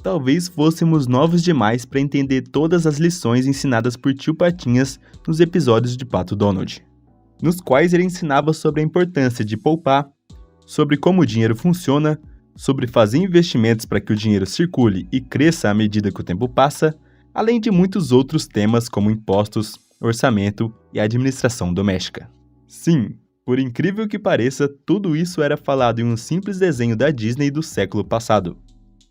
talvez fôssemos novos demais para entender todas as lições ensinadas por tio Patinhas nos episódios de Pato Donald, nos quais ele ensinava sobre a importância de poupar, sobre como o dinheiro funciona, sobre fazer investimentos para que o dinheiro circule e cresça à medida que o tempo passa, além de muitos outros temas como impostos, orçamento e administração doméstica. Sim, por incrível que pareça, tudo isso era falado em um simples desenho da Disney do século passado.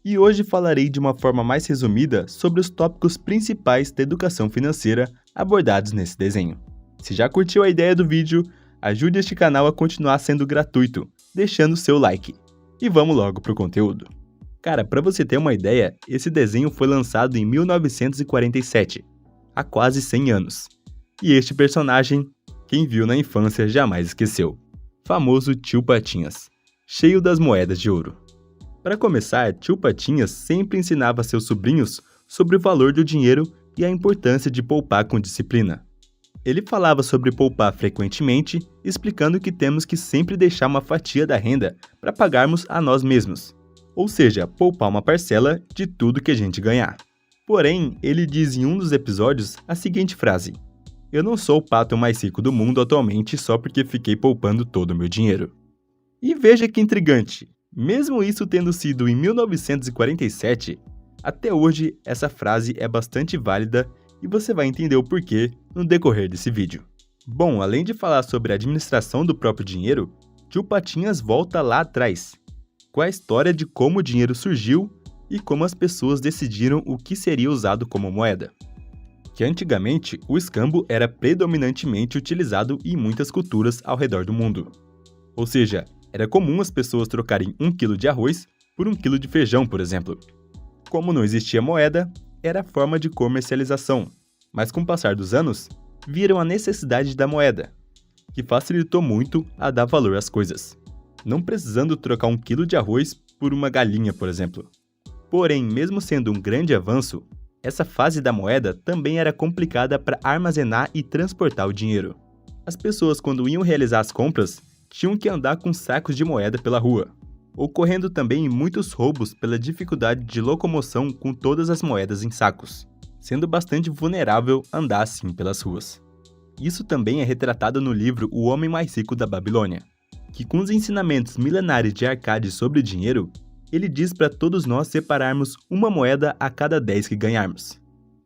E hoje falarei de uma forma mais resumida sobre os tópicos principais da educação financeira abordados nesse desenho. Se já curtiu a ideia do vídeo, ajude este canal a continuar sendo gratuito, deixando seu like. E vamos logo pro conteúdo. Cara, para você ter uma ideia, esse desenho foi lançado em 1947, há quase 100 anos. E este personagem, quem viu na infância jamais esqueceu. Famoso Tio Patinhas, cheio das moedas de ouro. Para começar, Tio Patinhas sempre ensinava seus sobrinhos sobre o valor do dinheiro e a importância de poupar com disciplina. Ele falava sobre poupar frequentemente, explicando que temos que sempre deixar uma fatia da renda para pagarmos a nós mesmos. Ou seja, poupar uma parcela de tudo que a gente ganhar. Porém, ele diz em um dos episódios a seguinte frase: "Eu não sou o pato mais rico do mundo atualmente só porque fiquei poupando todo o meu dinheiro." E veja que intrigante, mesmo isso tendo sido em 1947, até hoje essa frase é bastante válida e você vai entender o porquê no decorrer desse vídeo. Bom, além de falar sobre a administração do próprio dinheiro, Tio Patinhas volta lá atrás, com a história de como o dinheiro surgiu e como as pessoas decidiram o que seria usado como moeda. Que antigamente, o escambo era predominantemente utilizado em muitas culturas ao redor do mundo. Ou seja, era comum as pessoas trocarem 1 quilo de arroz por 1 quilo de feijão, por exemplo. Como não existia moeda, era a forma de comercialização, mas com o passar dos anos, viram a necessidade da moeda, que facilitou muito a dar valor às coisas, não precisando trocar 1 quilo de arroz por uma galinha, por exemplo. Porém, mesmo sendo um grande avanço, essa fase da moeda também era complicada para armazenar e transportar o dinheiro. As pessoas, quando iam realizar as compras, tinham que andar com sacos de moeda pela rua, ocorrendo também muitos roubos pela dificuldade de locomoção com todas as moedas em sacos, sendo bastante vulnerável andar assim pelas ruas. Isso também é retratado no livro O Homem Mais Rico da Babilônia, que com os ensinamentos milenares de Arcade sobre dinheiro, ele diz para todos nós separarmos uma moeda a cada 10 que ganharmos,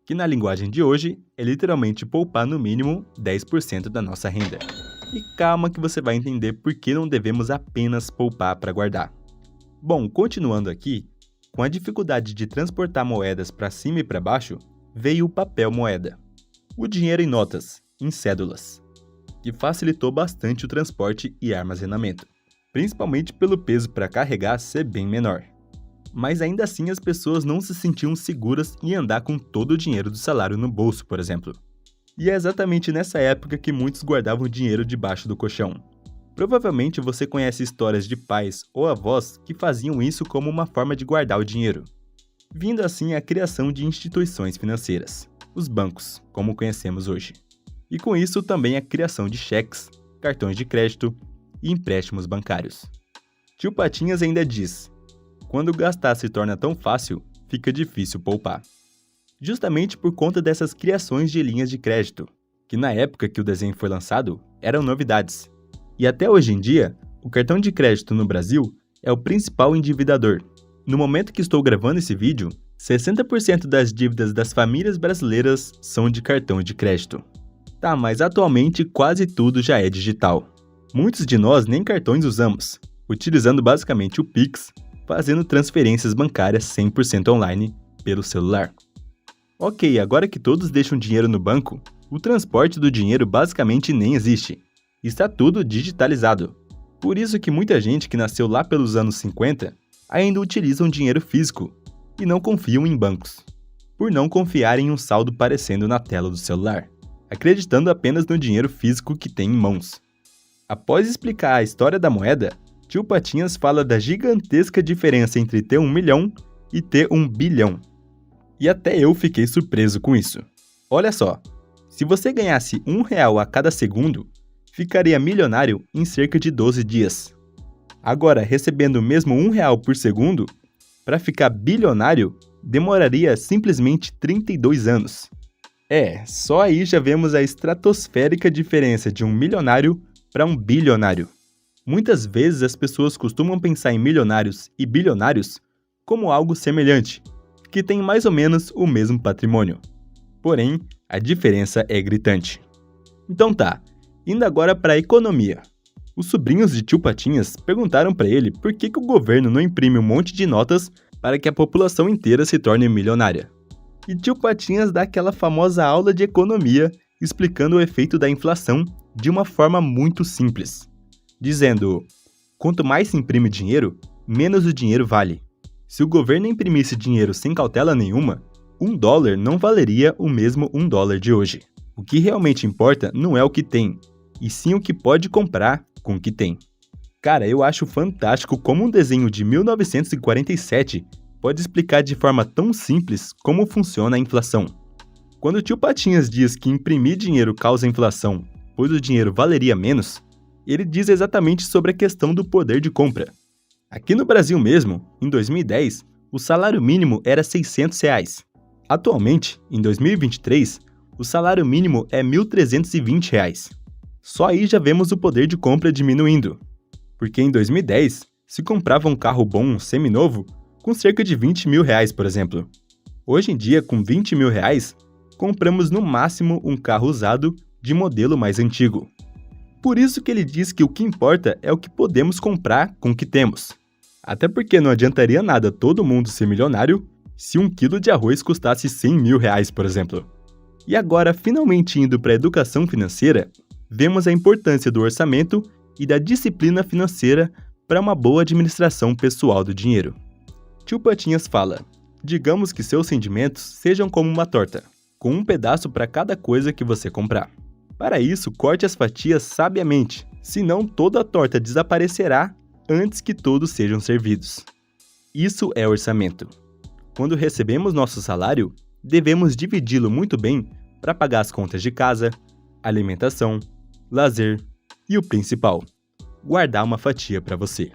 que na linguagem de hoje é literalmente poupar no mínimo 10% da nossa renda. E calma que você vai entender por que não devemos apenas poupar para guardar. Bom, continuando aqui, com a dificuldade de transportar moedas para cima e para baixo, veio o papel moeda, o dinheiro em notas, em cédulas, que facilitou bastante o transporte e armazenamento, principalmente pelo peso para carregar ser bem menor. Mas ainda assim as pessoas não se sentiam seguras em andar com todo o dinheiro do salário no bolso, por exemplo. E é exatamente nessa época que muitos guardavam dinheiro debaixo do colchão. Provavelmente você conhece histórias de pais ou avós que faziam isso como uma forma de guardar o dinheiro, vindo assim a criação de instituições financeiras, os bancos, como conhecemos hoje. E com isso também a criação de cheques, cartões de crédito e empréstimos bancários. Tio Patinhas ainda diz: "Quando gastar se torna tão fácil, fica difícil poupar." Justamente por conta dessas criações de linhas de crédito, que na época que o desenho foi lançado, eram novidades. E até hoje em dia, o cartão de crédito no Brasil é o principal endividador. No momento que estou gravando esse vídeo, 60% das dívidas das famílias brasileiras são de cartão de crédito. Tá, mas atualmente quase tudo já é digital. Muitos de nós nem cartões usamos, utilizando basicamente o Pix, fazendo transferências bancárias 100% online pelo celular. Ok, agora que todos deixam dinheiro no banco, o transporte do dinheiro basicamente nem existe. Está tudo digitalizado. Por isso que muita gente que nasceu lá pelos anos 50 ainda utilizam dinheiro físico e não confiam em bancos, por não confiar em um saldo aparecendo na tela do celular, acreditando apenas no dinheiro físico que tem em mãos. Após explicar a história da moeda, Tio Patinhas fala da gigantesca diferença entre ter 1 milhão e ter 1 bilhão. E até eu fiquei surpreso com isso. Olha só, se você ganhasse R$1 a cada segundo, ficaria milionário em cerca de 12 dias. Agora, recebendo mesmo R$1 por segundo, para ficar bilionário, demoraria simplesmente 32 anos. Só aí já vemos a estratosférica diferença de um milionário para um bilionário. Muitas vezes as pessoas costumam pensar em milionários e bilionários como algo semelhante, que tem mais ou menos o mesmo patrimônio. Porém, a diferença é gritante. Então tá, indo agora para a economia. Os sobrinhos de tio Patinhas perguntaram para ele por que o governo não imprime um monte de notas para que a população inteira se torne milionária. E tio Patinhas dá aquela famosa aula de economia explicando o efeito da inflação de uma forma muito simples, dizendo: quanto mais se imprime dinheiro, menos o dinheiro vale. Se o governo imprimisse dinheiro sem cautela nenhuma, $1 não valeria o mesmo $1 de hoje. O que realmente importa não é o que tem, e sim o que pode comprar com o que tem. Cara, eu acho fantástico como um desenho de 1947 pode explicar de forma tão simples como funciona a inflação. Quando o tio Patinhas diz que imprimir dinheiro causa inflação, pois o dinheiro valeria menos, ele diz exatamente sobre a questão do poder de compra. Aqui no Brasil mesmo, em 2010, o salário mínimo era R$ 600. Atualmente, em 2023, o salário mínimo é R$ 1.320. Só aí já vemos o poder de compra diminuindo, porque em 2010 se comprava um carro bom seminovo com cerca de R$20 mil, por exemplo. Hoje em dia, com R$20 mil, compramos no máximo um carro usado de modelo mais antigo. Por isso que ele diz que o que importa é o que podemos comprar com o que temos. Até porque não adiantaria nada todo mundo ser milionário se 1 quilo de arroz custasse R$100 mil, por exemplo. E agora, finalmente indo para a educação financeira, vemos a importância do orçamento e da disciplina financeira para uma boa administração pessoal do dinheiro. Tio Patinhas fala: digamos que seus rendimentos sejam como uma torta, com um pedaço para cada coisa que você comprar. Para isso, corte as fatias sabiamente, senão toda a torta desaparecerá antes que todos sejam servidos. Isso é orçamento. Quando recebemos nosso salário, devemos dividi-lo muito bem para pagar as contas de casa, alimentação, lazer e o principal, guardar uma fatia para você.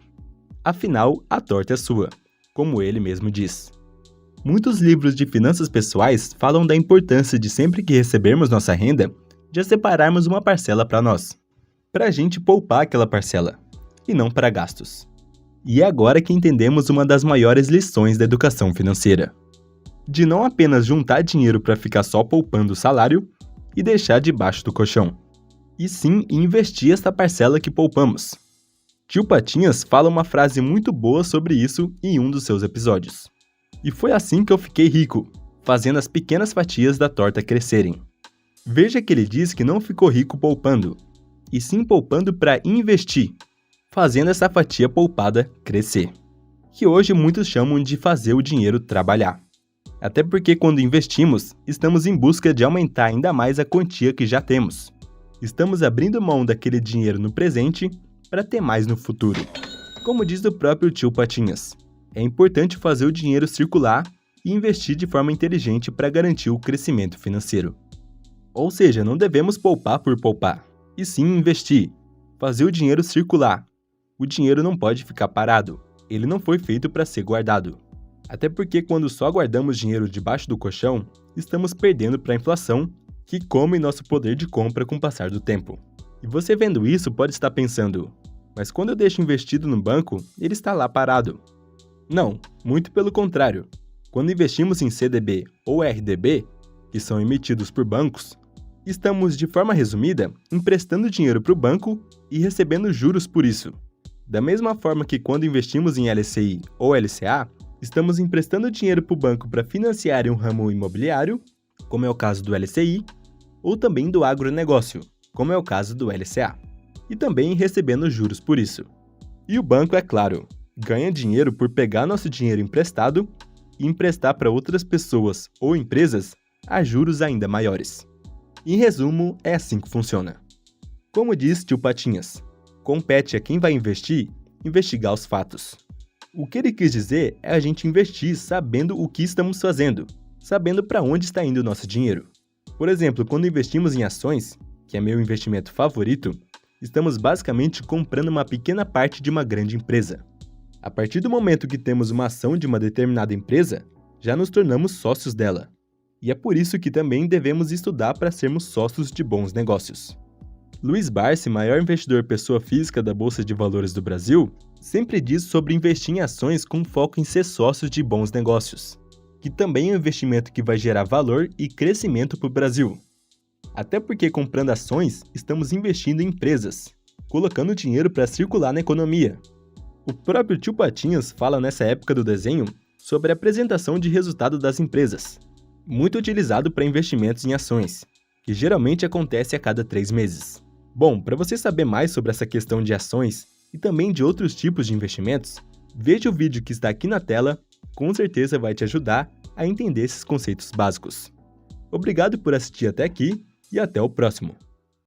Afinal, a torta é sua, como ele mesmo diz. Muitos livros de finanças pessoais falam da importância de sempre que recebermos nossa renda, já separarmos uma parcela para nós, para a gente poupar aquela parcela, e não para gastos. E é agora que entendemos uma das maiores lições da educação financeira: de não apenas juntar dinheiro para ficar só poupando o salário e deixar debaixo do colchão, e sim investir esta parcela que poupamos. Tio Patinhas fala uma frase muito boa sobre isso em um dos seus episódios. E foi assim que eu fiquei rico, fazendo as pequenas fatias da torta crescerem. Veja que ele diz que não ficou rico poupando, e sim poupando para investir, fazendo essa fatia poupada crescer, que hoje muitos chamam de fazer o dinheiro trabalhar. Até porque quando investimos, estamos em busca de aumentar ainda mais a quantia que já temos. Estamos abrindo mão daquele dinheiro no presente para ter mais no futuro. Como diz o próprio tio Patinhas, é importante fazer o dinheiro circular e investir de forma inteligente para garantir o crescimento financeiro. Ou seja, não devemos poupar por poupar, e sim investir, fazer o dinheiro circular. O dinheiro não pode ficar parado, ele não foi feito para ser guardado. Até porque quando só guardamos dinheiro debaixo do colchão, estamos perdendo para a inflação, que come nosso poder de compra com o passar do tempo. E você vendo isso pode estar pensando: mas quando eu deixo investido no banco, ele está lá parado. Não, muito pelo contrário. Quando investimos em CDB ou RDB, que são emitidos por bancos, estamos, de forma resumida, emprestando dinheiro para o banco e recebendo juros por isso. Da mesma forma que quando investimos em LCI ou LCA, estamos emprestando dinheiro para o banco para financiar um ramo imobiliário, como é o caso do LCI, ou também do agronegócio, como é o caso do LCA, e também recebendo juros por isso. E o banco, é claro, ganha dinheiro por pegar nosso dinheiro emprestado e emprestar para outras pessoas ou empresas a juros ainda maiores. Em resumo, é assim que funciona. Como diz tio Patinhas, compete a quem vai investir investigar os fatos. O que ele quis dizer é a gente investir sabendo o que estamos fazendo, sabendo para onde está indo o nosso dinheiro. Por exemplo, quando investimos em ações, que é meu investimento favorito, estamos basicamente comprando uma pequena parte de uma grande empresa. A partir do momento que temos uma ação de uma determinada empresa, já nos tornamos sócios dela. E é por isso que também devemos estudar para sermos sócios de bons negócios. Luiz Barsi, maior investidor pessoa física da Bolsa de Valores do Brasil, sempre diz sobre investir em ações com foco em ser sócios de bons negócios, que também é um investimento que vai gerar valor e crescimento para o Brasil. Até porque comprando ações, estamos investindo em empresas, colocando dinheiro para circular na economia. O próprio Tio Patinhas fala nessa época do desenho sobre a apresentação de resultado das empresas, muito utilizado para investimentos em ações, que geralmente acontece a cada 3 meses. Bom, para você saber mais sobre essa questão de ações e também de outros tipos de investimentos, veja o vídeo que está aqui na tela, com certeza vai te ajudar a entender esses conceitos básicos. Obrigado por assistir até aqui e até o próximo!